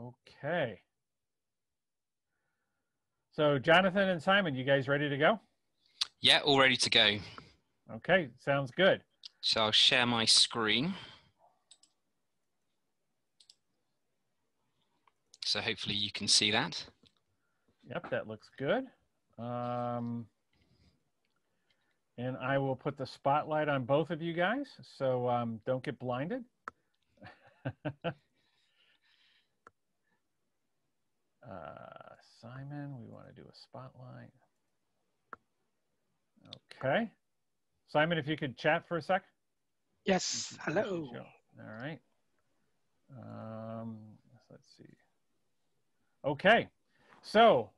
Okay. So Jonathan and Simon, you guys ready to go? Yeah, all ready to go. Okay, sounds good. So I'll share my screen. So hopefully you can see that. Yep, that looks good. And I will put the spotlight on both of you guys, so don't get blinded. Simon, we want to do a spotlight. Okay. Simon, if you could chat for a sec. Yes, hello. All right. Let's see. Okay. So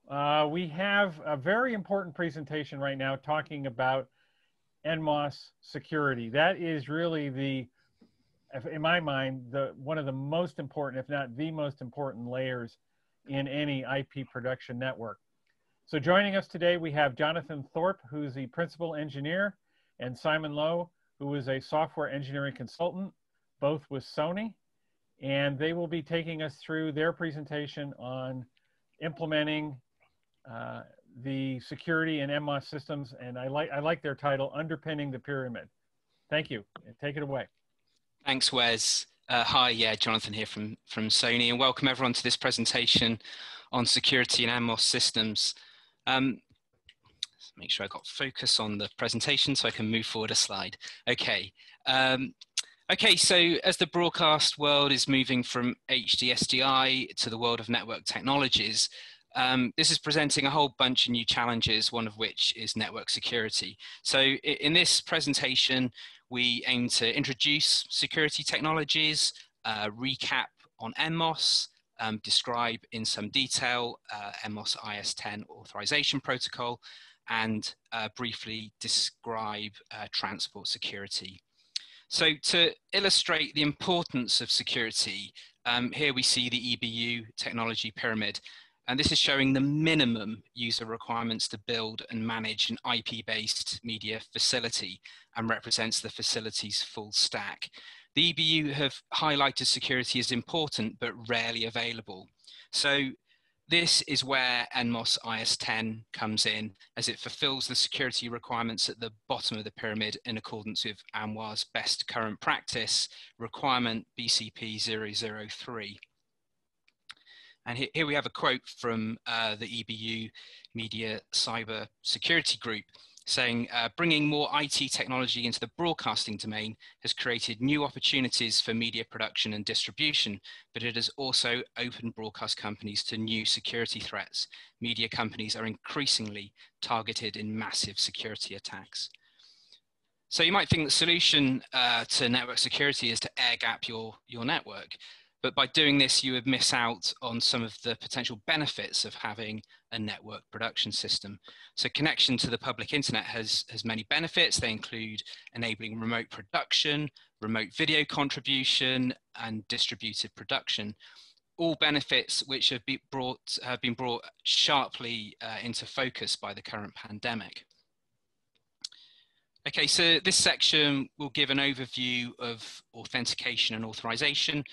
we have a very important presentation right now talking about NMOS security. That is really in my mind, one of the most important, if not the most important layers in any IP production network. So joining us today, we have Jonathan Thorpe, who's the principal engineer, and Simon Lowe, who is a software engineering consultant, both with Sony. And they will be taking us through their presentation on implementing the security in NMOS systems. And I like their title, Underpinning the Pyramid. Thank you. Take it away. Thanks, Wes. Hi, yeah, Jonathan here from Sony, and welcome everyone to this presentation on security in NMOS systems. Let's make sure I got focus on the presentation so I can move forward a slide. Okay. Okay, so as the broadcast world is moving from HD-SDI to the world of network technologies, this is presenting a whole bunch of new challenges, one of which is network security. So in this presentation, we aim to introduce security technologies, recap on NMOS, describe in some detail NMOS IS-10 authorization protocol, and briefly describe transport security. So to illustrate the importance of security, here we see the EBU Technology Pyramid. And this is showing the minimum user requirements to build and manage an IP-based media facility and represents the facility's full stack. The EBU have highlighted security as important but rarely available. So this is where NMOS IS-10 comes in, as it fulfills the security requirements at the bottom of the pyramid in accordance with AMWA's best current practice requirement BCP 003. And here we have a quote from the EBU Media Cyber Security Group saying, bringing more IT technology into the broadcasting domain has created new opportunities for media production and distribution, but it has also opened broadcast companies to new security threats. Media companies are increasingly targeted in massive security attacks. So you might think the solution to network security is to air gap your network. But by doing this, you would miss out on some of the potential benefits of having a network production system. So connection to the public internet has many benefits. They include enabling remote production, remote video contribution, and distributed production. All benefits which have been brought sharply into focus by the current pandemic. Okay, so this section will give an overview of authentication and authorization.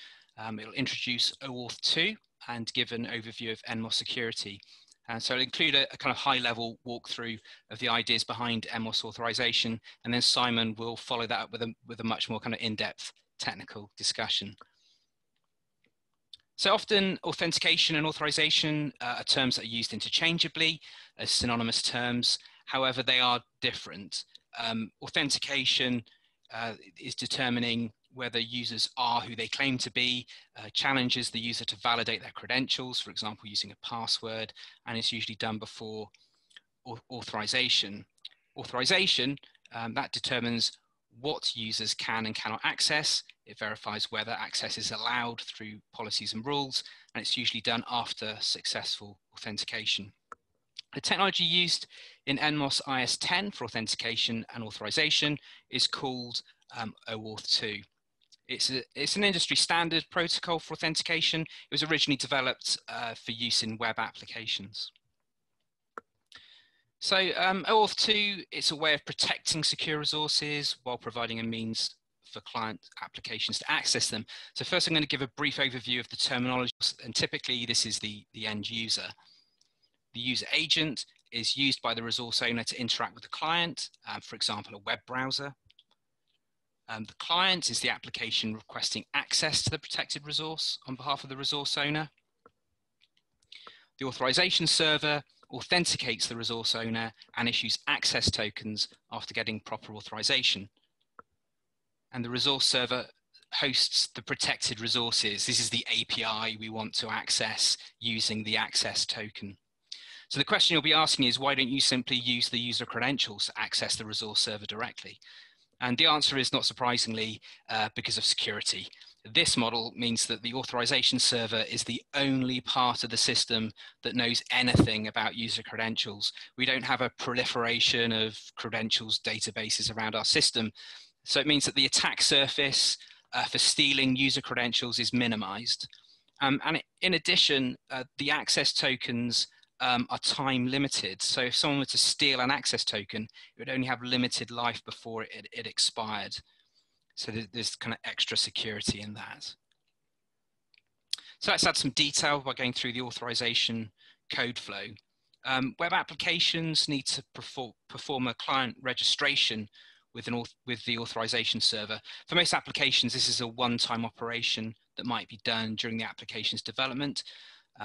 It'll introduce OAuth 2 and give an overview of NMOS security. So it'll include a kind of high-level walkthrough of the ideas behind NMOS authorization, and then Simon will follow that up with a much more kind of in-depth technical discussion. So often authentication and authorization are terms that are used interchangeably as synonymous terms. However, they are different. Authentication is determining whether users are who they claim to be, challenges the user to validate their credentials, for example, using a password, and it's usually done before authorization. Authorization, that determines what users can and cannot access. It verifies whether access is allowed through policies and rules, and it's usually done after successful authentication. The technology used in NMOS IS-10 for authentication and authorization is called OAuth 2. It's an industry standard protocol for authentication. It was originally developed for use in web applications. So OAuth 2, it's a way of protecting secure resources while providing a means for client applications to access them. So first I'm going to give a brief overview of the terminology, and typically this is the end user. The user agent is used by the resource owner to interact with the client, for example, a web browser. The client is the application requesting access to the protected resource on behalf of the resource owner. The authorization server authenticates the resource owner and issues access tokens after getting proper authorization. And the resource server hosts the protected resources. This is the API we want to access using the access token. So the question you'll be asking is, why don't you simply use the user credentials to access the resource server directly? And the answer is, not surprisingly, because of security. This model means that the authorization server is the only part of the system that knows anything about user credentials. We don't have a proliferation of credentials databases around our system. So it means that the attack surface for stealing user credentials is minimized. And in addition, the access tokens are time limited. So if someone were to steal an access token, it would only have limited life before it expired. So there's kind of extra security in that. So let's add some detail by going through the authorization code flow. Web applications need to perform a client registration with the authorization server. For most applications, this is a one-time operation that might be done during the application's development.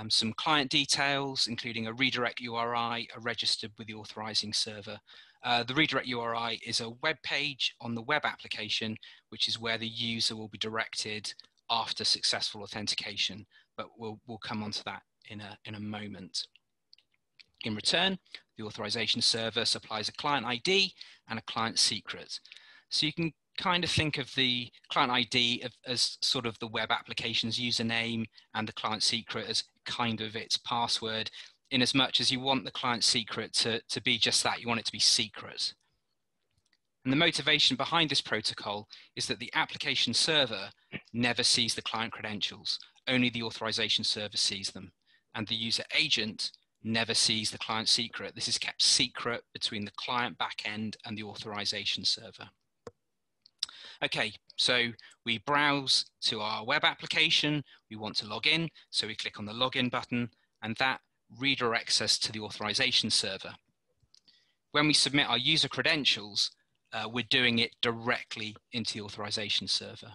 Some client details, including a redirect URI, are registered with the authorizing server. The redirect URI is a web page on the web application, which is where the user will be directed after successful authentication, but we'll come on to that in a moment. In return, the authorization server supplies a client ID and a client secret. So you can kind of think of the client ID as sort of the web application's username and the client secret as kind of its password, in as much as you want the client secret to be just that. You want it to be secret. And the motivation behind this protocol is that the application server never sees the client credentials, only the authorization server sees them. And the user agent never sees the client secret. This is kept secret between the client backend and the authorization server. Okay, so we browse to our web application. We want to log in, so we click on the login button, and that redirects us to the authorization server. When we submit our user credentials, we're doing it directly into the authorization server.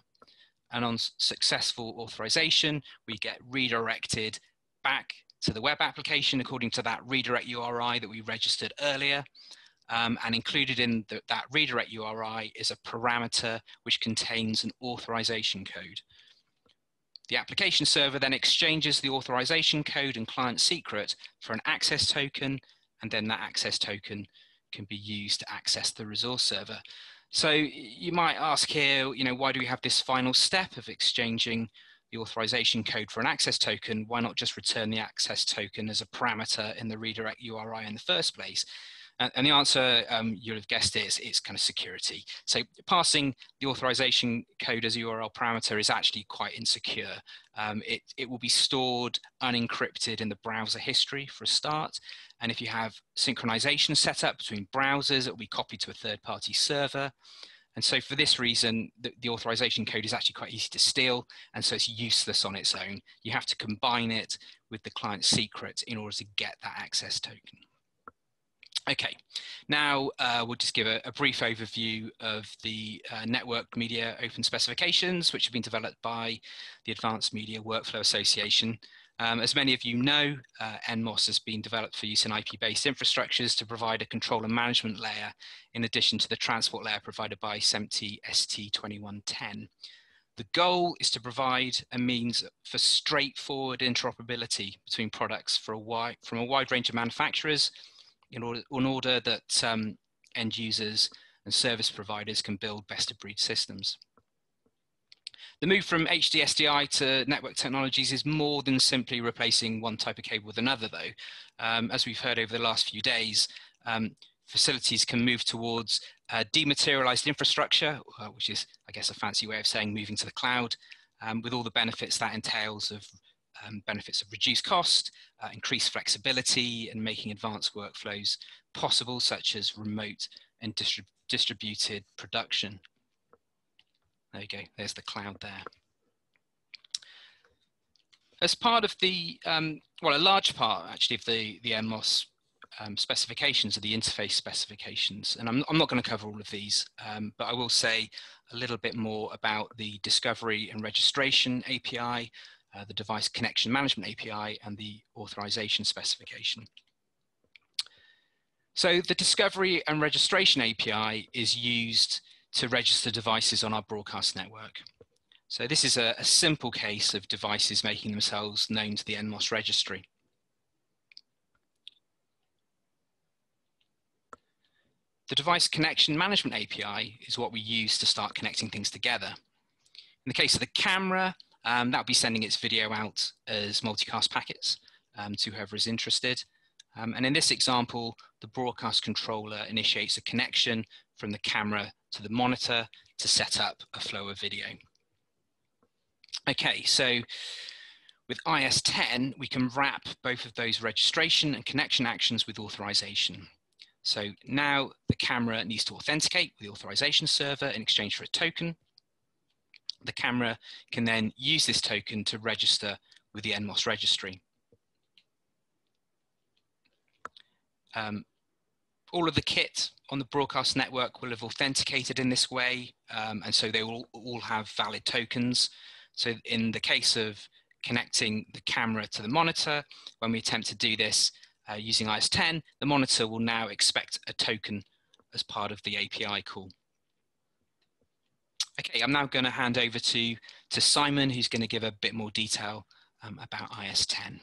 And on successful authorization, we get redirected back to the web application according to that redirect URI that we registered earlier. And included in that redirect URI is a parameter which contains an authorization code. The application server then exchanges the authorization code and client secret for an access token, and then that access token can be used to access the resource server. So you might ask here, why do we have this final step of exchanging the authorization code for an access token? Why not just return the access token as a parameter in the redirect URI in the first place? And the answer, you'll have guessed it, it's kind of security. So passing the authorization code as a URL parameter is actually quite insecure. It will be stored unencrypted in the browser history for a start. And if you have synchronization set up between browsers, it will be copied to a third-party server. And so for this reason, the authorization code is actually quite easy to steal, and so it's useless on its own. You have to combine it with the client secret in order to get that access token. Okay, now we'll just give a brief overview of the network media open specifications, which have been developed by the Advanced Media Workflow Association. As many of you know, NMOS has been developed for use in IP-based infrastructures to provide a control and management layer, in addition to the transport layer provided by SMPTE ST2110. The goal is to provide a means for straightforward interoperability between products from a wide range of manufacturers, in order that end users and service providers can build best-of-breed systems. The move from HDSDI to network technologies is more than simply replacing one type of cable with another, though. As we've heard over the last few days, facilities can move towards dematerialized infrastructure, which is, I guess, a fancy way of saying moving to the cloud, with all the benefits that entails of benefits of reduced cost, increased flexibility, and making advanced workflows possible, such as remote and distributed production. There you go, there's the cloud there. As part of the, well, a large part actually of the NMOS specifications are the interface specifications. And I'm not going to cover all of these, but I will say a little bit more about the discovery and registration API, the device connection management API, and the authorization specification. So the discovery and registration API is used to register devices on our broadcast network. So this is a simple case of devices making themselves known to the NMOS registry. The device connection management API is what we use to start connecting things together. In the case of the camera, that'll be sending its video out as multicast packets to whoever is interested. And in this example, the broadcast controller initiates a connection from the camera to the monitor to set up a flow of video. Okay, so with IS-10, we can wrap both of those registration and connection actions with authorization. So now the camera needs to authenticate with the authorization server in exchange for a token. The camera can then use this token to register with the NMOS registry. All of the kit on the broadcast network will have authenticated in this way, and so they will all have valid tokens. So in the case of connecting the camera to the monitor, when we attempt to do this using IS-10, the monitor will now expect a token as part of the API call. Okay, I'm now going to hand over to Simon, who's going to give a bit more detail about IS-10.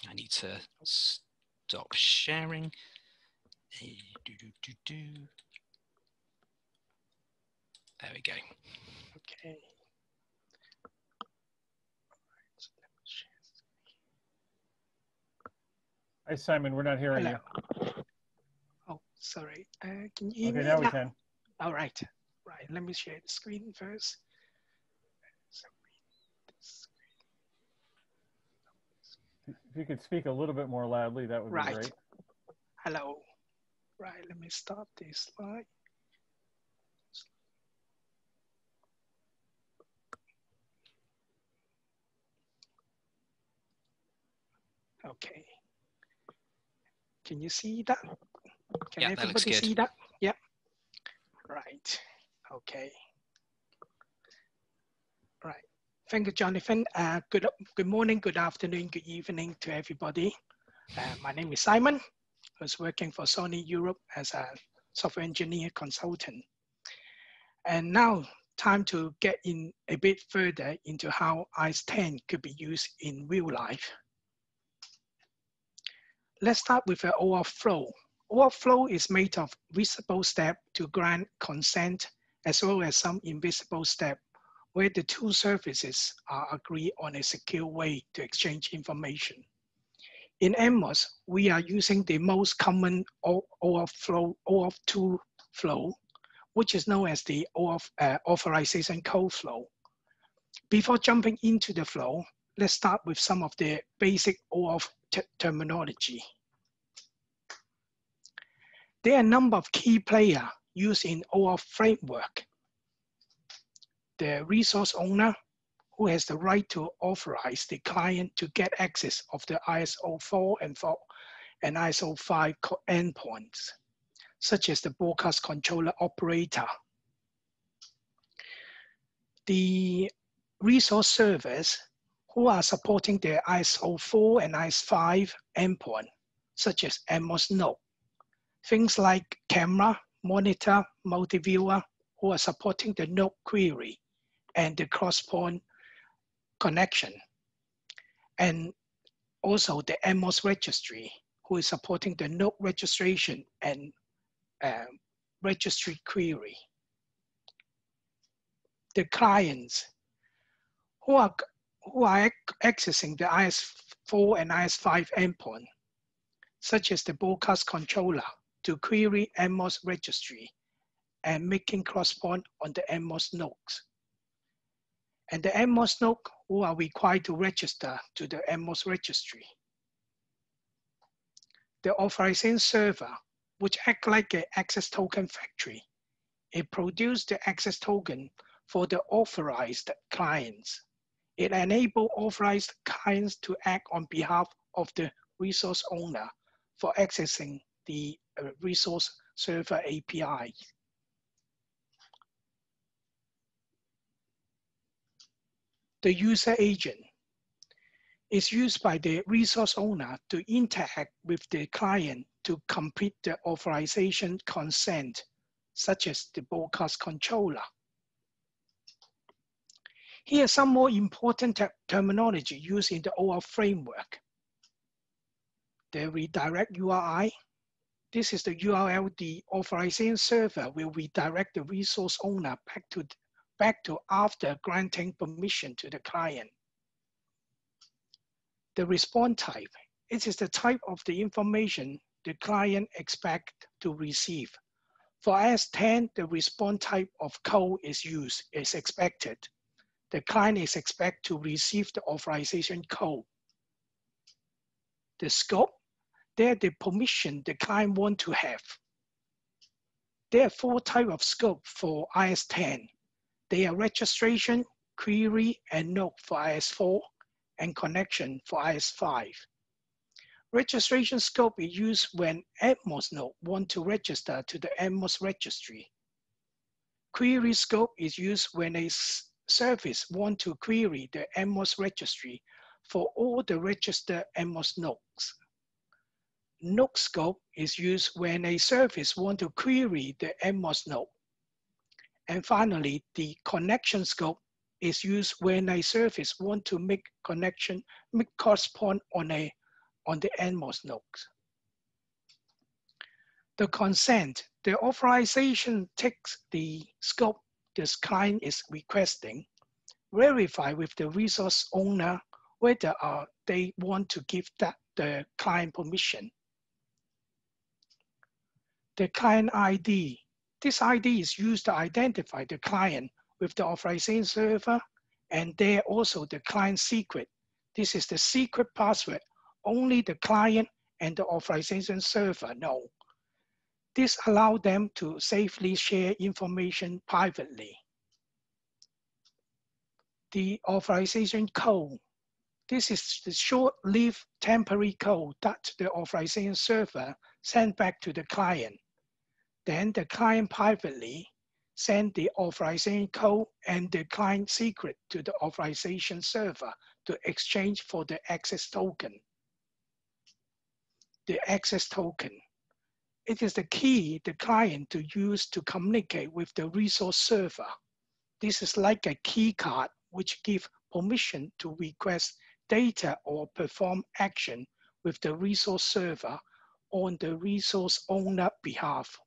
I need to stop sharing. There we go. Okay. Hi, Simon. We're not hearing Hello. you. Oh, sorry. Can you hear me now we can. All right. Right. Let me share the screen first. If you could speak a little bit more loudly, that would be great. Hello. Right. Let me stop this slide. Okay. Can you see that? Can everybody see that? Yeah. Right. Okay. Right. Thank you, Jonathan. Good morning, good afternoon, good evening to everybody. My name is Simon. I was working for Sony Europe as a software engineer consultant. And now, time to get in a bit further into how IS-10 could be used in real life. Let's start with the OAuth flow. OAuth flow is made of visible steps to grant consent, as well as some invisible steps where the two services are agreed on a secure way to exchange information. In NMOS, we are using the most common OAuth 2 flow, which is known as the OAuth authorization code flow. Before jumping into the flow, let's start with some of the basic OAuth terminology. There are a number of key players used in OAuth framework. The resource owner, who has the right to authorize the client to get access of the ISO 4 and ISO 5 endpoints, such as the broadcast controller operator. The resource servers who are supporting the ISO 4 and ISO 5 endpoint, such as NMOS node. Things like camera, monitor, multi-viewer, who are supporting the node query and the Crosspoint connection. And also the NMOS registry, who is supporting the node registration and registry query. The clients who are accessing the IS4 and IS5 endpoint, such as the broadcast controller, to query NMOS registry and making Crosspoint on the NMOS nodes. And the NMOS node who are required to register to the NMOS registry. The authorization server, which act like an access token factory, It produces the access token for the authorized clients. It enables authorized clients to act on behalf of the resource owner for accessing the resource server API. The user agent is used by the resource owner to interact with the client to complete the authorization consent, such as the broadcast controller. Here are some more important terminology used in the OAuth framework. The redirect URI. This is the URL the authorization server will redirect the resource owner back to after granting permission to the client. The response type. It is the type of the information the client expects to receive. For IS-10, the response type of code is expected. The client is expected to receive the authorization code. The scope, they're the permission the client wants to have. There are 4 types of scope for IS-10. They are registration, query, and node for IS-4, and connection for IS-5. Registration scope is used when NMOS node wants to register to the NMOS registry. Query scope is used when a service wants to query the NMOS registry for all the registered NMOS nodes. Node scope is used when a service wants to query the NMOS node. And finally, the connection scope is used when a service wants to make Crosspoint on the NMOS nodes. The consent, the authorization takes the scope this client is requesting, verify with the resource owner whether they want to give the client permission. The client ID. This ID is used to identify the client with the authorization server, and there also the client secret. This is the secret password only the client and the authorization server know. This allows them to safely share information privately. The authorization code. This is the short-lived temporary code that the authorization server sends back to the client. Then the client privately sends the authorization code and the client secret to the authorization server to exchange for the access token. The access token. It is the key the client to use to communicate with the resource server. This is like a key card which gives permission to request data or perform action with the resource server on the resource owner behalf.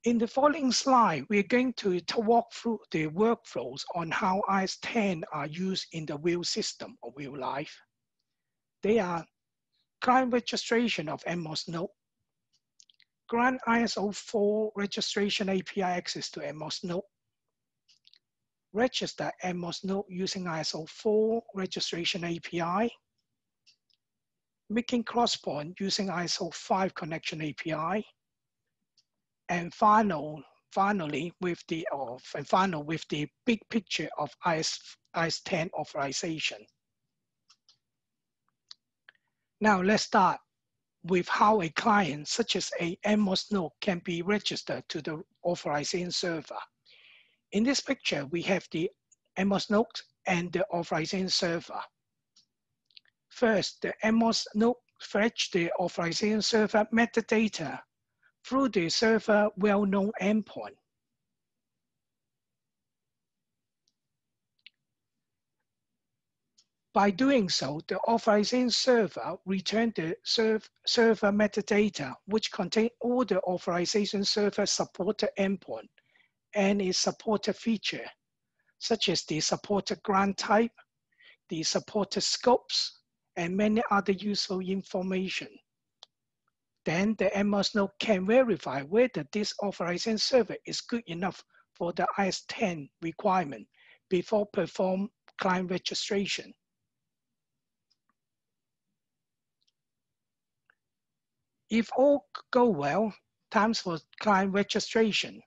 In the following slide, we're going to walk through the workflows on how IS-10 are used in the real system or real life. They are client registration of NMOS node, grant ISO4 registration API access to NMOS node, register NMOS node using ISO4 registration API, making Crosspoint using ISO5 connection API, and finally with the big picture of IS-10 authorization. Now let's start with how a client such as a NMOS node can be registered to the authorization server. In this picture, we have the NMOS node and the authorization server. First, the NMOS node fetch the authorization server metadata through the server well-known endpoint. By doing so, the authorization server returns the server metadata, which contain all the authorization server supported endpoint and its supported feature, such as the supported grant type, the supported scopes, and many other useful information. Then the NMOS node can verify whether this authorization server is good enough for the IS-10 requirement before perform client registration. If all go well, Time for client registration.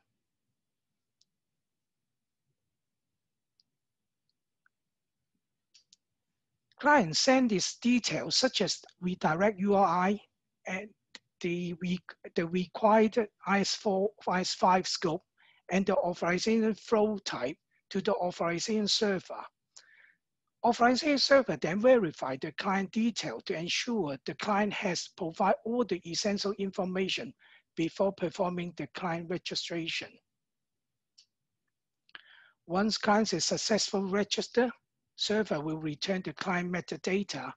Client send these details such as redirect URI and the required IS4, IS5 scope and the authorization flow type to the authorization server. Authorization server then verify the client detail to ensure the client has provided all the essential information before performing the client registration. Once client is successfully registered, server will return the client metadata,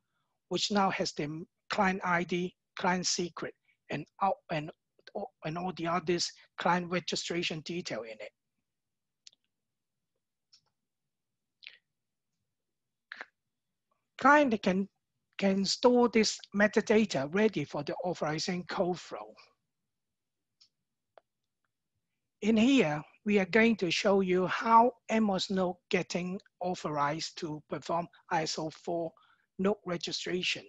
which now has the client ID, client secret, and all the others client registration detail in it. Client can store this metadata ready for the authorization code flow. In here, we are going to show you how NMOS node getting authorized to perform ISO 4 node registration.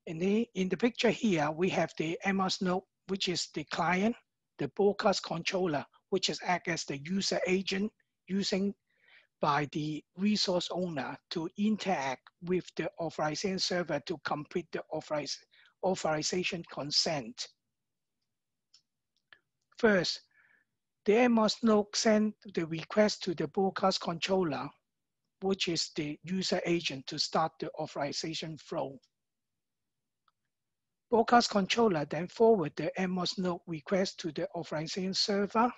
In the picture here, we have the NMOS node, which is the client, the broadcast controller, which is act as the user agent using by the resource owner to interact with the authorization server to complete the authorization consent. First, the NMOS node sends the request to the broadcast controller, which is the user agent, to start the authorization flow. Broadcast controller then forward the NMOS node request to the authorization server.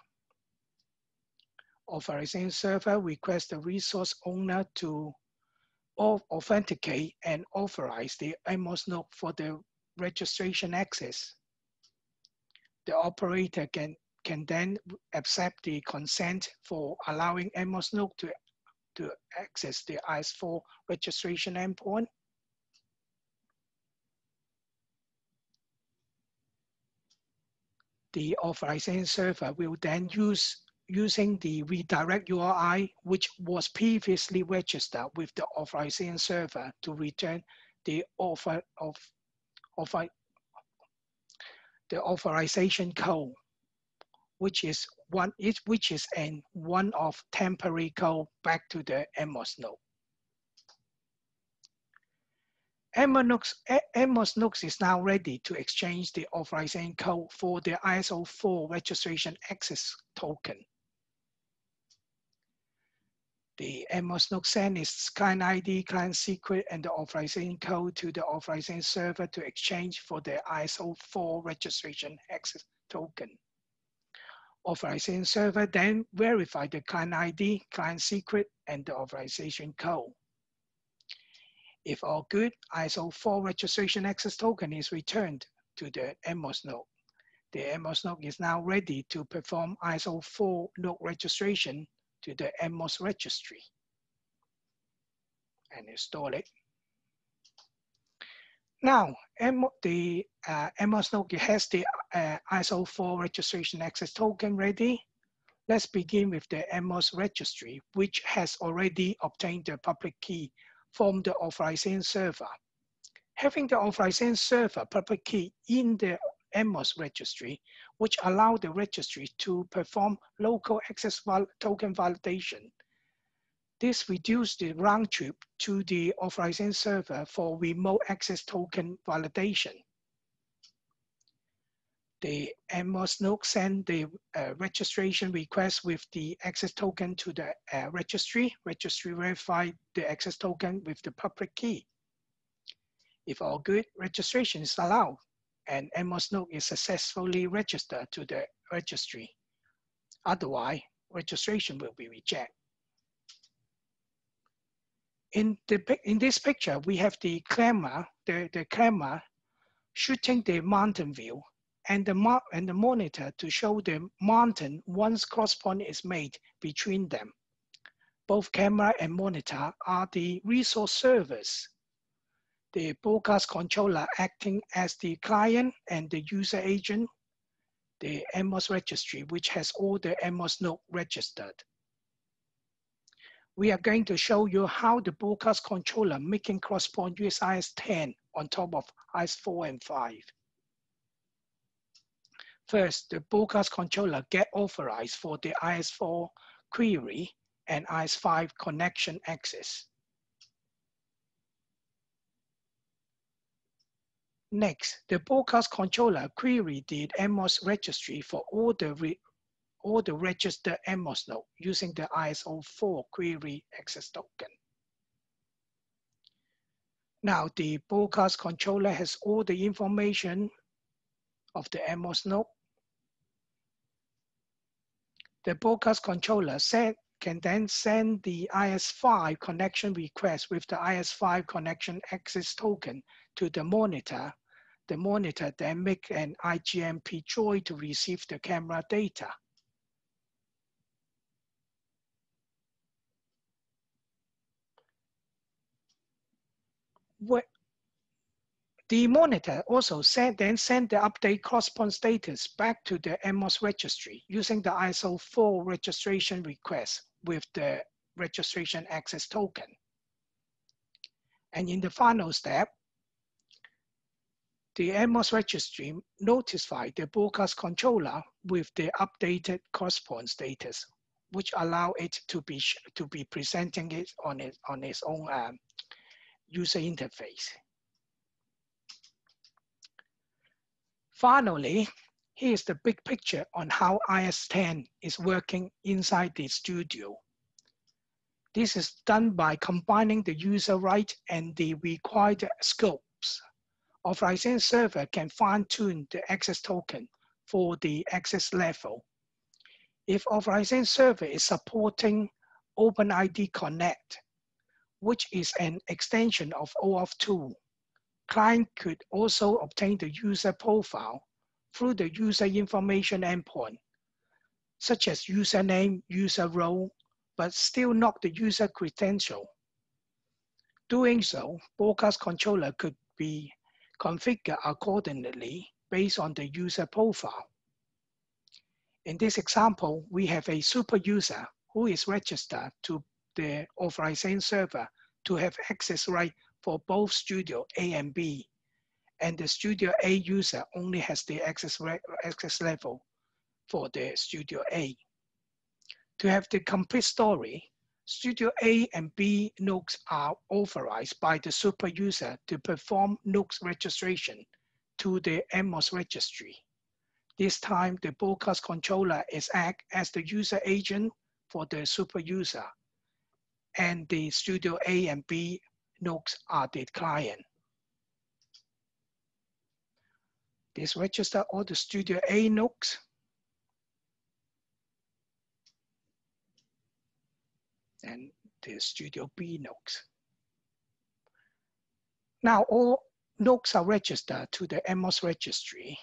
Authorization server requests the resource owner to authenticate and authorize the NMOS node for the registration access. The operator can then accept the consent for allowing NMOS node to access the IS4 registration endpoint. The authorization server will then using the redirect URI, which was previously registered with the authorization server, to return the authorization code, which is one of temporary code back to the NMOS node. NMOS node is now ready to exchange the authorization code for the ISO 4 registration access token. The NMOS node sends its client ID, client secret, and the authorization code to the authorization server to exchange for the ISO 4 registration access token. Authorization server then verify the client ID, client secret, and the authorization code. If all good, ISO 4 registration access token is returned to the NMOS node. The NMOS node is now ready to perform ISO 4 node registration to the NMOS registry and install it. Now, the NMOS node has the ISO 4 registration access token ready. Let's begin with the NMOS registry, which has already obtained the public key from the authorization server. Having the authorization server public key in the NMOS registry, which allow the registry to perform local access token validation. This reduces the round trip to the authorization server for remote access token validation. The NMOS node sends the registration request with the access token to the registry. Registry verify the access token with the public key. If all good, registration is allowed, and NMOS node is successfully registered to the registry. Otherwise, registration will be rejected. In this picture, we have the camera, the camera shooting the mountain view, and the monitor to show the mountain once crosspoint is made between them. Both camera and monitor are the resource servers. The broadcast controller acting as the client and the user agent, the NMOS registry, which has all the NMOS node registered. We are going to show you how the broadcast controller making crosspoint use IS-10 on top of IS-4 and 5. First, the broadcast controller get authorized for the IS4 query and IS5 connection access. Next, the broadcast controller query the NMOS registry for all the registered NMOS nodes using the ISO4 query access token. Now, the broadcast controller has all the information of the NMOS node. The broadcast controller can then send the IS5 connection request with the IS5 connection access token to the monitor. The monitor then make an IGMP join to receive the camera data. The monitor also then send the update Crosspoint status back to the NMOS registry using the ISO4 registration request with the registration access token. And in the final step, the NMOS registry notified the broadcast controller with the updated Crosspoint status, which allow it to be presenting it on its own user interface. Finally, here's the big picture on how IS-10 is working inside the studio. This is done by combining the user right and the required scopes. Authorization server can fine-tune the access token for the access level. If authorization server is supporting OpenID Connect, which is an extension of OAuth tool, client could also obtain the user profile through the user information endpoint, such as username, user role, but still not the user credential. Doing so, broadcast controller could be configured accordingly based on the user profile. In this example, we have a super user who is registered to the authorization server to have access right for both Studio A and B, and the Studio A user only has the access level for the Studio A. To have the complete story, Studio A and B nodes are authorized by the super user to perform nodes registration to the NMOS registry. This time, the broadcast controller is act as the user agent for the super user, and the Studio A and B nodes are the client. This register all the Studio A nodes. And the Studio B nodes. Now all nodes are registered to the NMOS registry.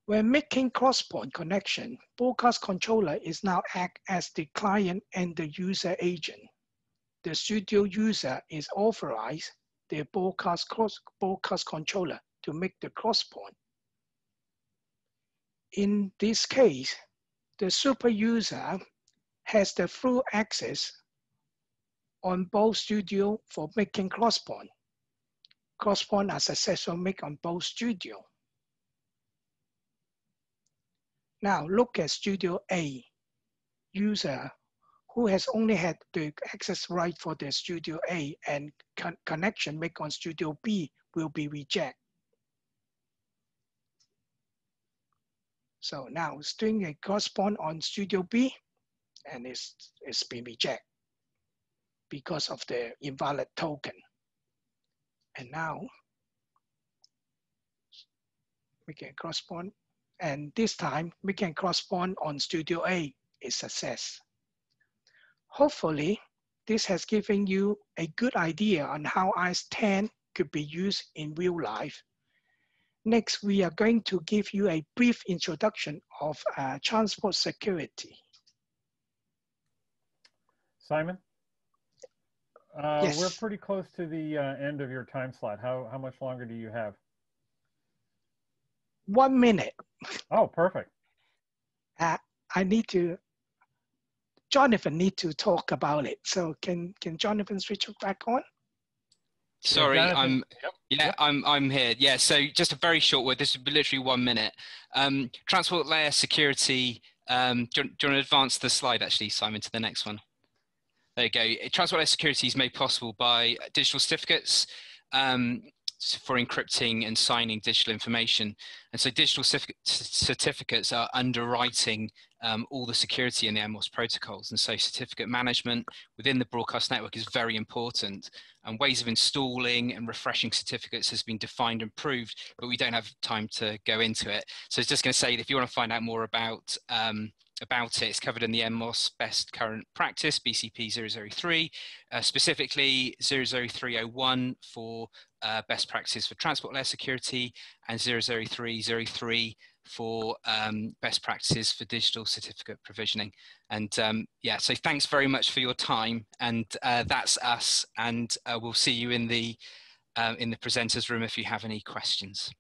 When making cross-point connection, broadcast controller is now act as the client and the user agent. The Studio user is authorized the broadcast controller to make the cross-point. In this case, the super user has the full access on both Studio for making crosspoint. Crosspoint are successful make on both Studio. Now look at Studio A user who has only had the access right for the Studio A, and connection make on Studio B will be rejected. So now it's doing a crosspoint on Studio B, and it's been rejected because of the invalid token. And now we can crosspoint, and this time we can crosspoint on Studio A is success. Hopefully, this has given you a good idea on how IS-10 could be used in real life. Next, we are going to give you a brief introduction of transport security. Simon? Yes. We're pretty close to the end of your time slot. How much longer do you have? 1 minute. Oh, perfect. Jonathan need to talk about it. So can Jonathan switch back on? Sorry, Jonathan, I'm here. Yeah, so just a very short word. This would be literally 1 minute. Transport layer security. Do you want to advance the slide actually, Simon, to the next one? There you go. Transport layer security is made possible by digital certificates for encrypting and signing digital information. And so digital certificates are underwriting all the security in the NMOS protocols. And so certificate management within the broadcast network is very important. And ways of installing and refreshing certificates has been defined and proved, but we don't have time to go into it. So I was just going to say that if you want to find out more about it, it's covered in the NMOS best current practice, BCP 003, specifically 00301 for best practices for transport layer security, and 00303 for best practices for digital certificate provisioning. And yeah, so thanks very much for your time, and that's us, and we'll see you in the presenters room if you have any questions.